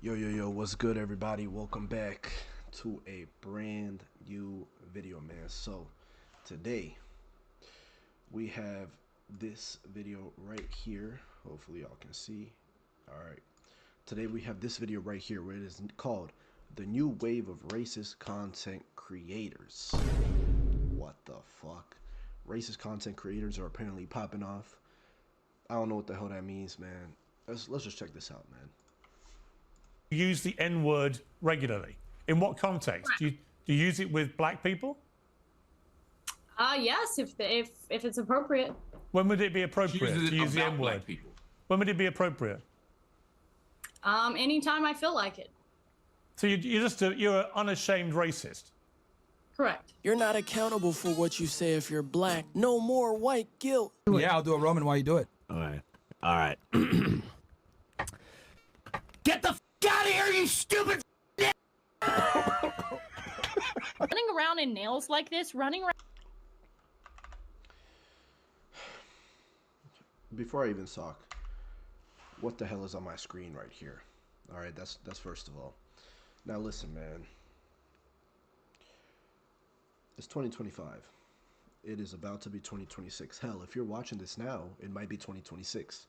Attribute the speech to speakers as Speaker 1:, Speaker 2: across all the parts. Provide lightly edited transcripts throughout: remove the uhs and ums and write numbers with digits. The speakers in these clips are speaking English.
Speaker 1: Yo, what's good, everybody? Welcome back to a brand new video, man. So, today we have this video right here. Hopefully, y'all can see. All right. Today we have this video right here where it is called The New Wave of Racist Content Creators. What the fuck? Racist content creators are apparently popping off. I don't know what the hell that means, man. Let's just check this out, man.
Speaker 2: Use the N-word regularly. In what context? Do you use it with black people?
Speaker 3: Yes, if it's appropriate.
Speaker 2: When would it be appropriate to use the N-word? When would it be appropriate?
Speaker 3: Anytime I feel like it.
Speaker 2: So you're an unashamed racist.
Speaker 3: Correct.
Speaker 4: You're not accountable for what you say if you're black. No more white guilt.
Speaker 5: Yeah, I'll do a Roman while you do it.
Speaker 6: All right. Get the f out of here, you stupid.
Speaker 3: Running around in nails like this, running around.
Speaker 1: Before I even talk, what the hell is on my screen right here? All right, that's first of all. Now listen, man. It's 2025. It is about to be 2026. Hell, if you're watching this now, it might be 2026.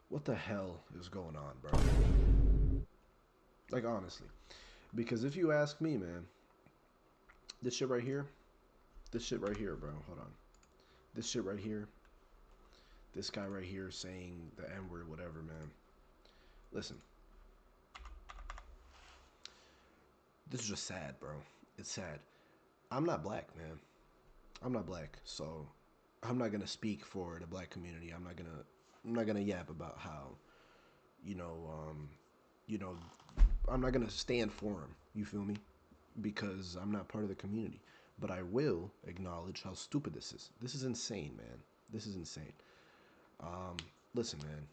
Speaker 1: What the hell is going on, bro? Like, honestly. Because if you ask me, man, this shit right here, bro, hold on. This shit right here, this guy right here saying the N-word, whatever, man. Listen. This is just sad, bro. It's sad. I'm not black, man. I'm not black, so I'm not gonna speak for the black community. I'm not gonna yap about how, I'm not gonna stand for him. You feel me? Because I'm not part of the community. But I will acknowledge how stupid this is. This is insane, man. This is insane. Listen, man.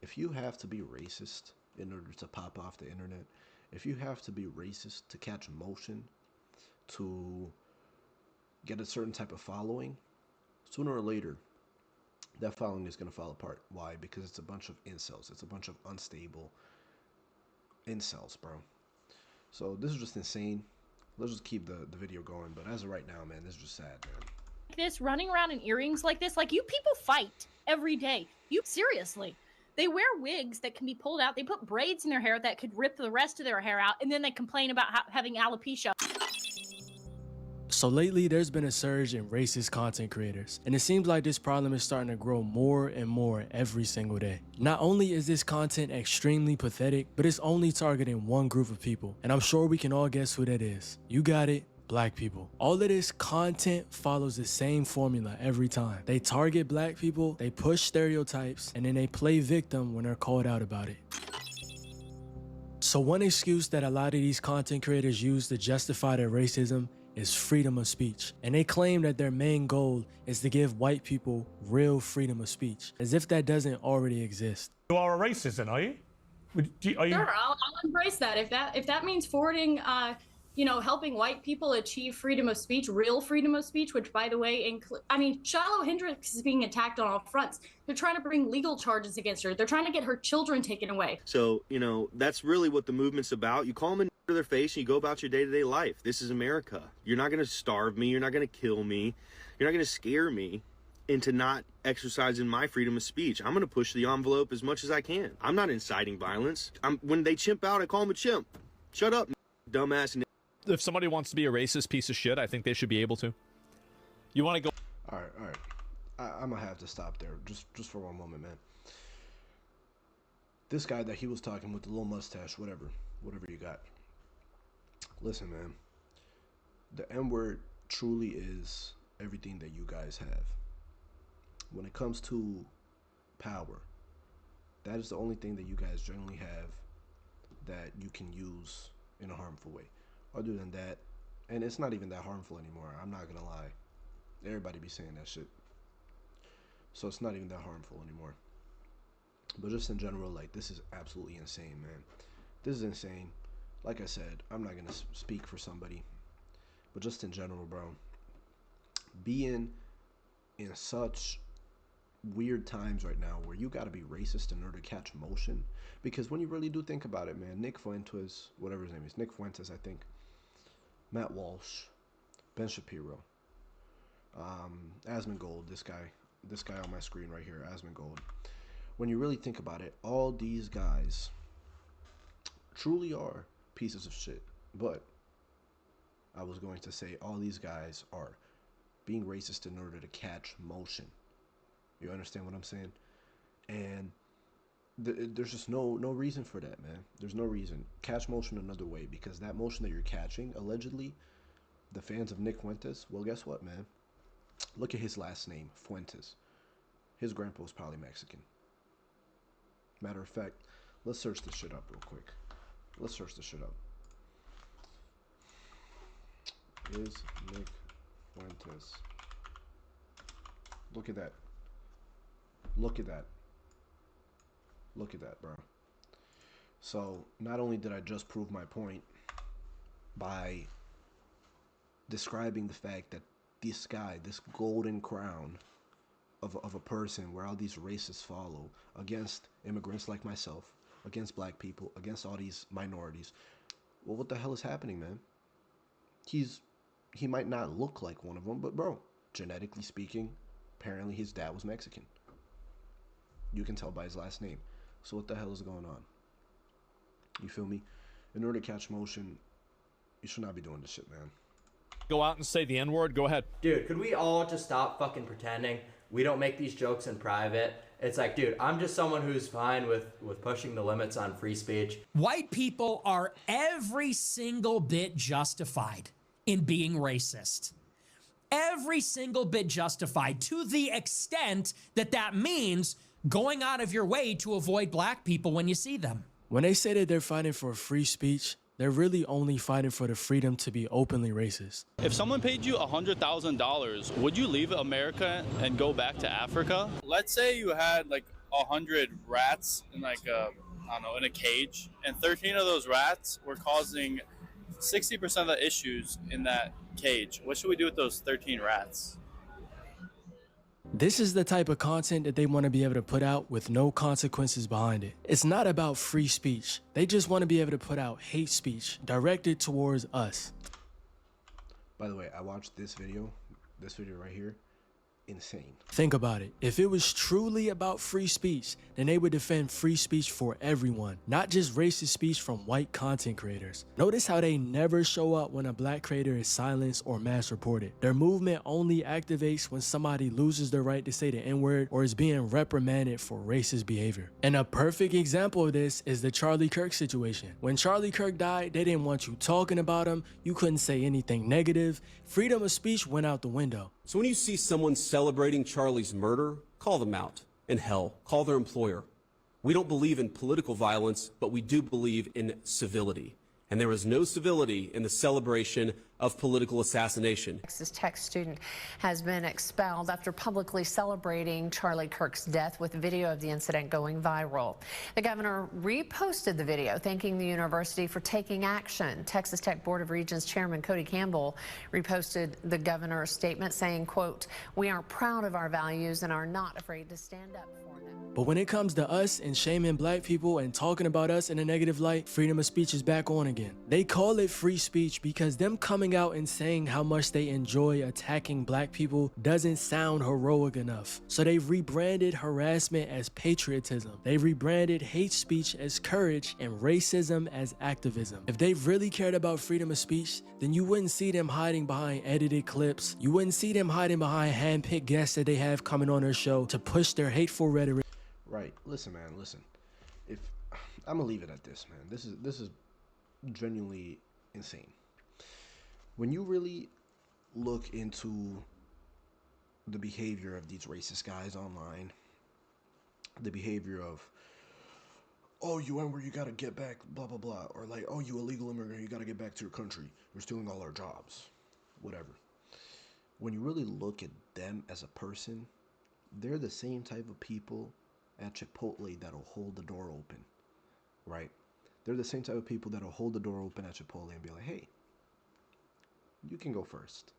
Speaker 1: If you have to be racist in order to pop off the internet, if you have to be racist to catch motion, to get a certain type of following, sooner or later, that following is going to fall apart. Why? Because it's a bunch of incels. It's a bunch of unstable incels, bro. So this is just insane. Let's just keep the video going. But as of right now, man, this is just sad, man.
Speaker 3: This running around in earrings like this, like you people fight every day. You seriously. They wear wigs that can be pulled out. They put braids in their hair that could rip the rest of their hair out, and then they complain about having alopecia.
Speaker 4: So lately, there's been a surge in racist content creators, and it seems like this problem is starting to grow more and more every single day. Not only is this content extremely pathetic, but it's only targeting one group of people, and I'm sure we can all guess who that is. You got it. Black people. All of this content follows the same formula every time. They target black people, they push stereotypes, and then they play victim when they're called out about it. So one excuse that a lot of these content creators use to justify their racism is freedom of speech. And they claim that their main goal is to give white people real freedom of speech, as if that doesn't already exist.
Speaker 2: You are a racist then, are you?
Speaker 3: Sure, I'll embrace that. If that means forwarding helping white people achieve freedom of speech, real freedom of speech, which, by the way, Shiloh Hendricks is being attacked on all fronts. They're trying to bring legal charges against her. They're trying to get her children taken away.
Speaker 7: So, that's really what the movement's about. You call them to their face and you go about your day-to-day life. This is America. You're not going to starve me. You're not going to kill me. You're not going to scare me into not exercising my freedom of speech. I'm going to push the envelope as much as I can. I'm not inciting violence. When they chimp out, I call them a chimp. Shut up, dumbass.
Speaker 8: If somebody wants to be a racist piece of shit, I think they should be able to. You want to go?
Speaker 1: All right. I'm gonna have to stop there just for one moment, man. This guy that he was talking with the little mustache, whatever you got. Listen, man. The N-word truly is everything that you guys have. When it comes to power, that is the only thing that you guys generally have that you can use in a harmful way. Other than that, and it's not even that harmful anymore, I'm not gonna lie. Everybody be saying that shit. So it's not even that harmful anymore. But just in general, like, this is absolutely insane, man. This is insane. Like I said, I'm not gonna speak for somebody. But just in general, bro. Being in such weird times right now where you got to be racist in order to catch motion. Because when you really do think about it, man, Nick Fuentes, whatever his name is, Nick Fuentes, I think, Matt Walsh, Ben Shapiro, Asmongold, this guy on my screen right here, Asmongold. When you really think about it, all these guys truly are pieces of shit. But I was going to say all these guys are being racist in order to catch motion. You understand what I'm saying? And there's just no reason for that, man. There's no reason. Catch motion another way, because that motion that you're catching, allegedly, the fans of Nick Fuentes, well, guess what, man? Look at his last name, Fuentes. His grandpa was probably Mexican. Matter of fact, let's search this shit up real quick. Let's search this shit up. Is Nick Fuentes? Look at that. Look at that. Look at that, bro. So, not only did I just prove my point by describing the fact that this guy, this golden crown of a person where all these racists follow against immigrants like myself, against black people, against all these minorities. Well, what the hell is happening, man? He might not look like one of them, but bro, genetically speaking, apparently his dad was Mexican. You can tell by his last name. So what the hell is going on? You feel me? In order to catch motion, you should not be doing this shit, man.
Speaker 8: Go out and say the N-word. Go ahead.
Speaker 5: Dude, could we all just stop fucking pretending we don't make these jokes in private? It's like, dude, I'm just someone who's fine with pushing the limits on free speech.
Speaker 6: White people are every single bit justified in being racist. Every single bit justified, to the extent that that means going out of your way to avoid black people when you see them.
Speaker 4: When they say that they're fighting for free speech, they're really only fighting for the freedom to be openly racist.
Speaker 9: If someone paid you $100,000, would you leave America and go back to Africa? Let's say you had like 100 rats in like in a cage, and 13 of those rats were causing 60% of the issues in that cage. What should we do with those 13 rats?
Speaker 4: This is the type of content that they want to be able to put out with no consequences behind it. It's not about free speech. They just want to be able to put out hate speech directed towards us.
Speaker 1: By the way, I watched this video right here. Insane.
Speaker 4: Think about it. If it was truly about free speech, then they would defend free speech for everyone, not just racist speech from white content creators. Notice how they never show up when a black creator is silenced or mass reported. Their movement only activates when somebody loses their right to say the N-word or is being reprimanded for racist behavior. And a perfect example of this is the Charlie Kirk situation. When Charlie Kirk died, they didn't want you talking about him. You couldn't say anything negative. Freedom of speech went out the window.
Speaker 10: So when you see someone celebrating Charlie's murder, call them out. And hell, call their employer. We don't believe in political violence, but we do believe in civility. And there is no civility in the celebration of political assassination.
Speaker 11: Texas Tech student has been expelled after publicly celebrating Charlie Kirk's death, with video of the incident going viral. The governor reposted the video, thanking the university for taking action. Texas Tech Board of Regents Chairman Cody Campbell reposted the governor's statement saying, quote, "We are proud of our values and are not afraid to stand up for them."
Speaker 4: But when it comes to us and shaming black people and talking about us in a negative light, freedom of speech is back on again. They call it free speech because them coming out and saying how much they enjoy attacking black people doesn't sound heroic enough. So they rebranded harassment as patriotism. They rebranded hate speech as courage and racism as activism. If they really cared about freedom of speech, then you wouldn't see them hiding behind edited clips. You wouldn't see them hiding behind hand-picked guests that they have coming on their show to push their hateful rhetoric.
Speaker 1: Right. Listen, man, listen. If I'm gonna leave it at this, man. This is genuinely insane. When you really look into the behavior of these racist guys online, the behavior of, oh, you went where you gotta get back, blah blah blah, or like, oh, you illegal immigrant, you gotta get back to your country, you're stealing all our jobs, whatever. When you really look at them as a person, they're the same type of people at Chipotle that'll hold the door open, right? They're the same type of people that'll hold the door open at Chipotle and be like, hey, you can go first.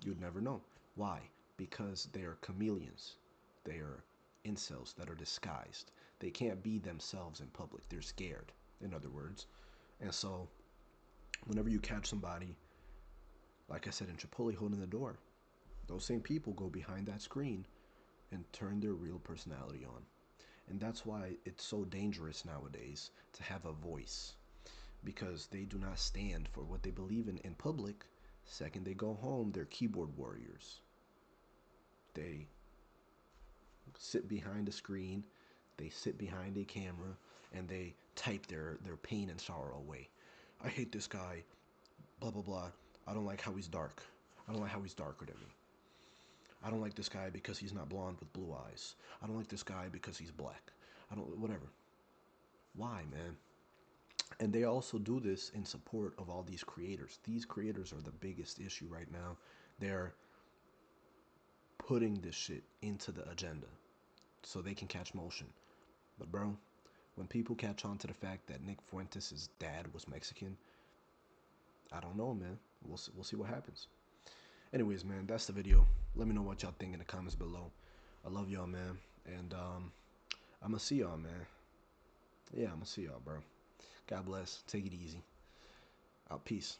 Speaker 1: You'd never know. Why? Because they are chameleons. They are incels that are disguised. They can't be themselves in public. They're scared, in other words. And so, whenever you catch somebody, like I said, in Chipotle holding the door, those same people go behind that screen and turn their real personality on. And that's why it's so dangerous nowadays to have a voice, because they do not stand for what they believe in public. Second they go home, they're keyboard warriors. They sit behind a screen, they sit behind a camera, and they type their pain and sorrow away. I hate this guy, blah blah blah. I don't like how he's dark. I don't like how he's darker than me. I don't like this guy because he's not blonde with blue eyes. I don't like this guy because he's black. I don't, whatever. Why, man? And they also do this in support of all these creators. These creators are the biggest issue right now. They're putting this shit into the agenda so they can catch motion. But bro, when people catch on to the fact that Nick Fuentes' dad was Mexican, I don't know, man. We'll see what happens. Anyways, man, that's the video. Let me know what y'all think in the comments below. I love y'all, man. And I'm gonna see y'all, man. Yeah, I'm gonna see y'all, bro. God bless. Take it easy. Out. Peace.